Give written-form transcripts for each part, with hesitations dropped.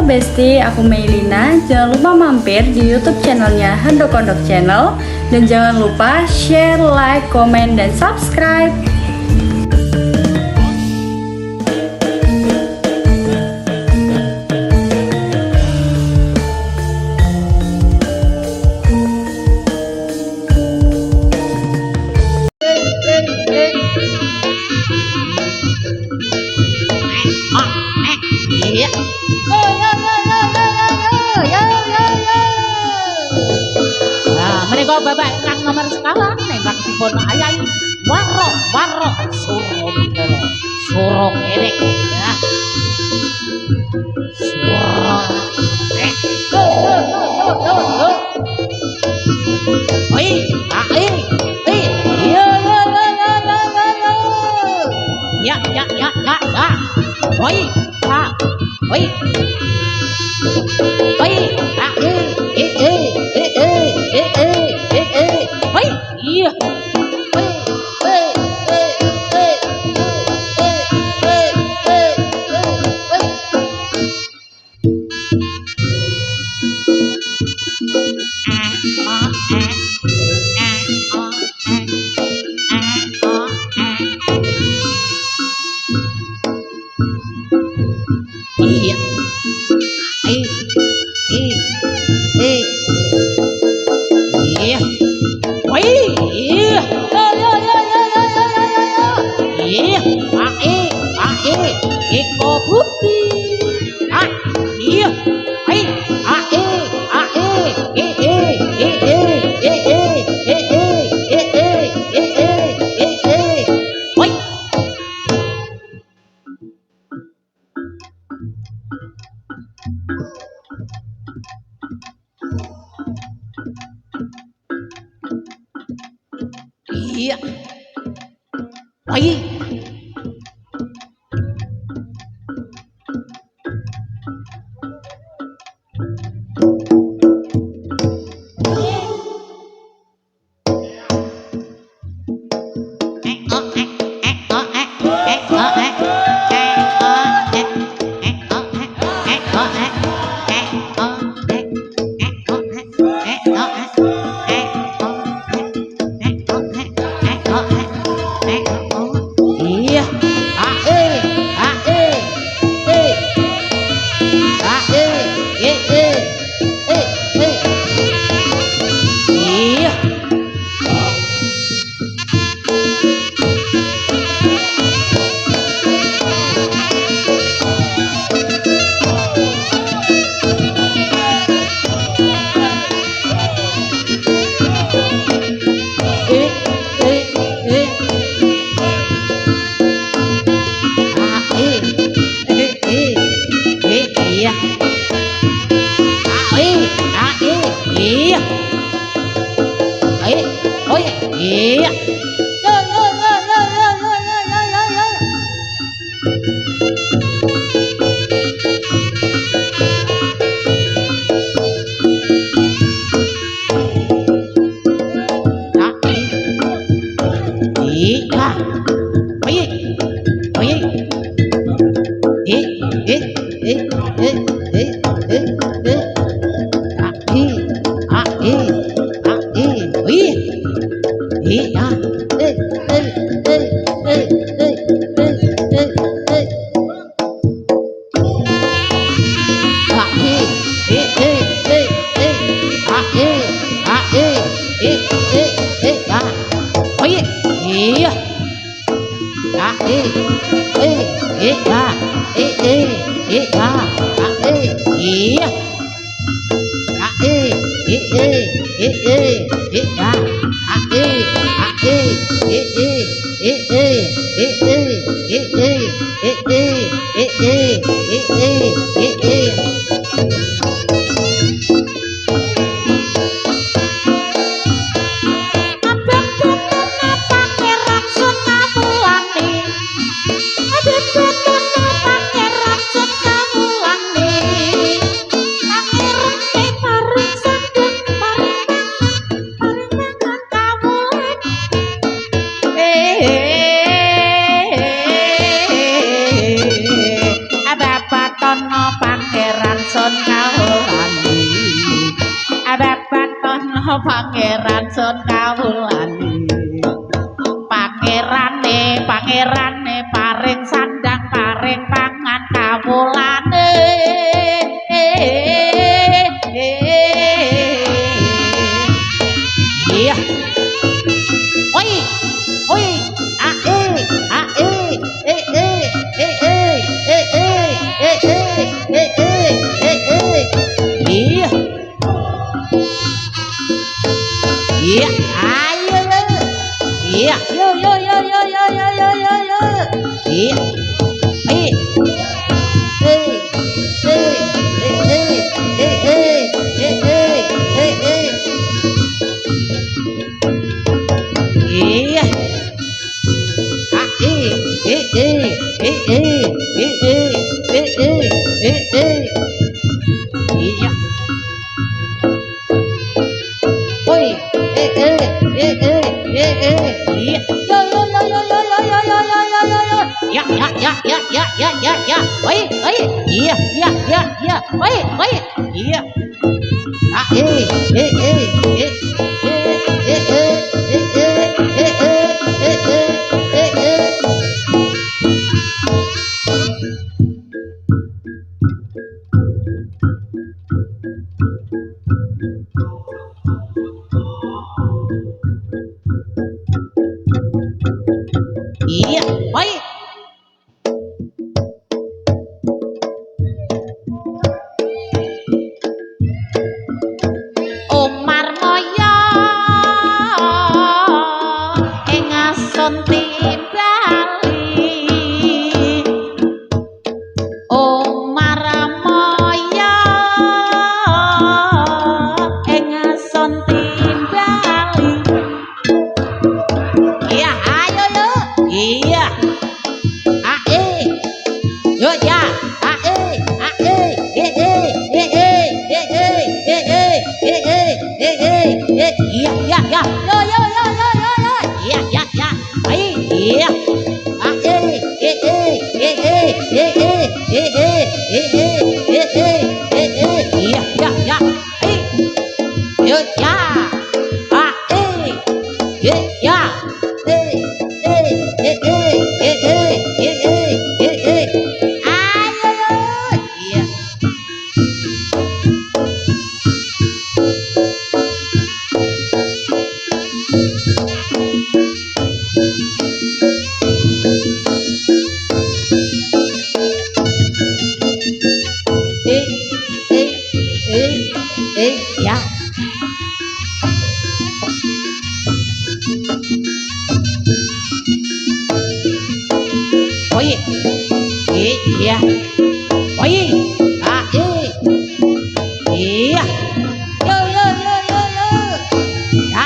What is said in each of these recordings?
Besti, aku Meilina. Jangan lupa mampir di YouTube channelnya Handok Kondok Channel. Dan jangan lupa share, like, komen, dan subscribe. Mereka babak ingkang nomor sekawan ingkang dipun ayahi warok suruh bintelo suruh edek ya suruh oi ya oi pangeran sun kawulane pangerane paring sandang paring pangan kawulane iya oi oi iya iya ayo iya yo yo yo yo yo yo yo yo yo iya iya iya oi iya yo yo yo yo yo yo yo yo yo yo yo yo ya oi iya iya iya iya oi iya iya oi Umar Moyo ing asun timbali Umar Moyo ing asun timbali iya ayo yo iya yo ya iya ya ya yo yo yo yo yo yo iya ya ya ai iya iya ya ya ai yo ya ya ayo iya ya oi iya oi iya yo yo yo yo yo ya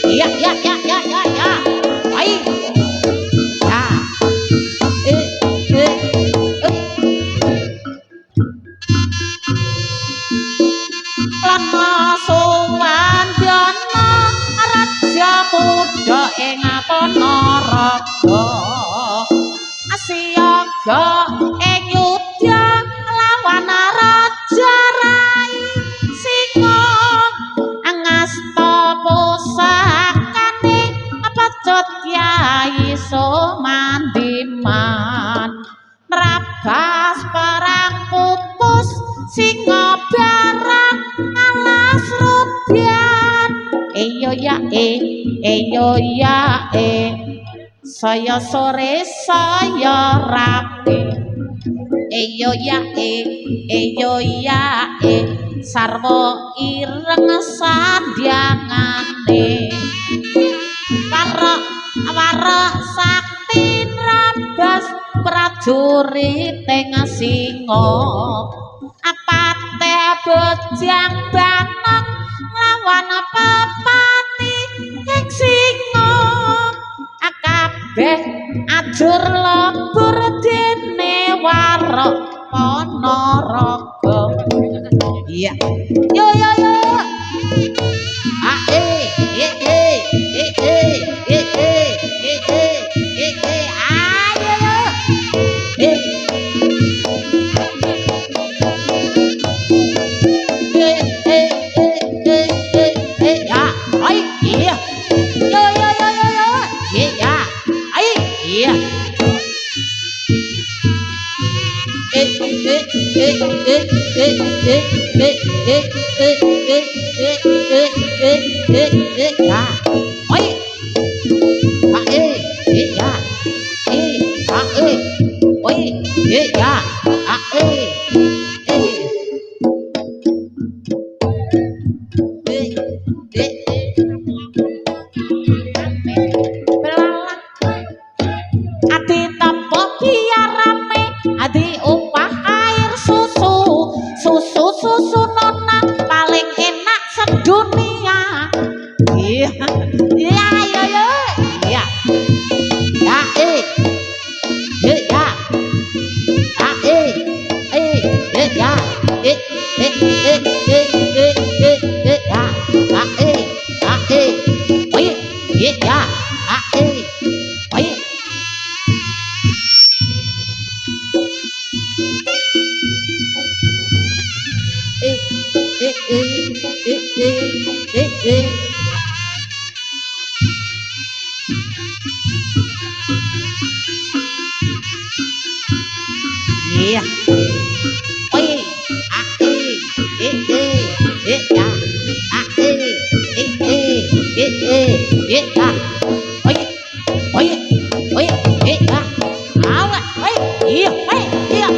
iya ya ya ya ya ya oi ya lama suwandana raja muda ing Ponorogo asiyaga ing yudha lawan raja rai singa angasta pusakane pecut Kyai Sumandiman rabas perang pupus singa barang alas rubian eyo ya saya sore saya rapi eyo ya sarwa ireng sandyangane warok sakti rabas prajurit ing singa apate bojang banang lawan pepati ing singa kabeh ajur lebur dene warok Ponorogo iya yo yo yo ayo iya yo yo yo yo yo iya ai iya ya oi ya oi ya belalang adi tampo rame adi upah air susu susu nona paling enak sedunia iya iya iya iya ya ya ya yeah. Oi, ya. Ya. Oi, ya. Awas, iya, awas, ya,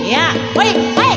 iya, ya, iya, iya,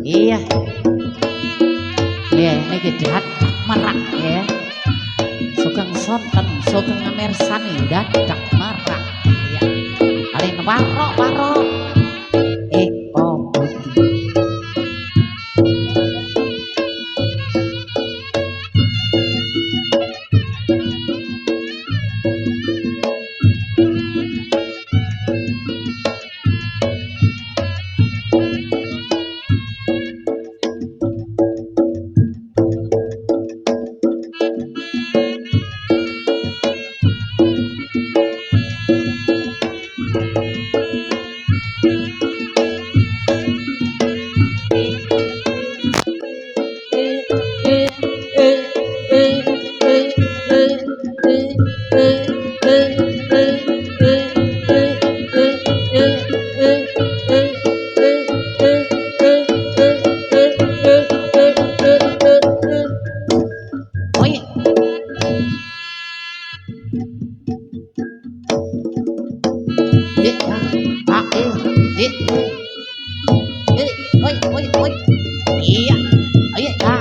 iya, iya, ya, ini kejahat merak ya, sugeng sonten, sugeng amersani dadak merak, ya, kalian warok, putih. Iya, ayo ya,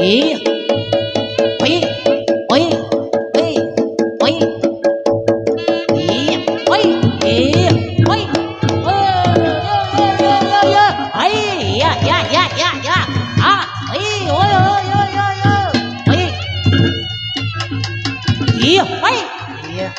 iya oi oi oi oi iya oi iya oi iya ya ya ya ya ah oi oi oi oi oi iya oi iya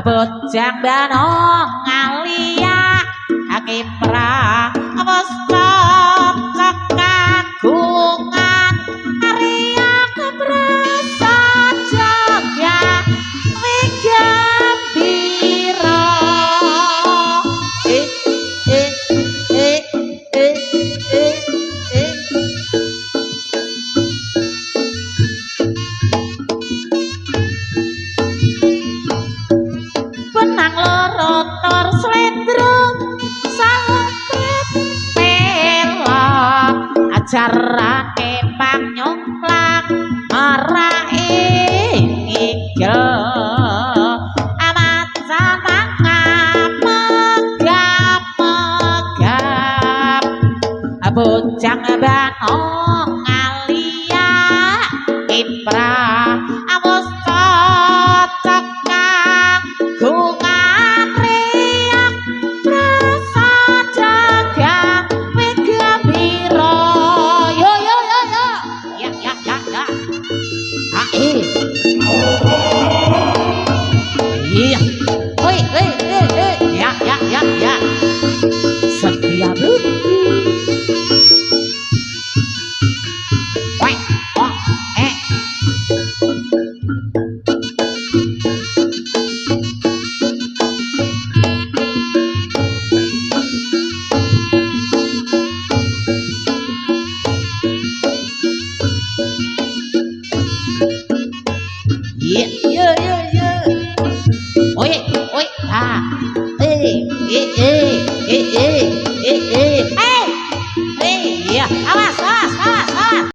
bojang bano ngalia akipra wes cocok kagungan Arya marake panyongklang marake ngigel amat sanang megap-megap bojang banong ngalia kiprah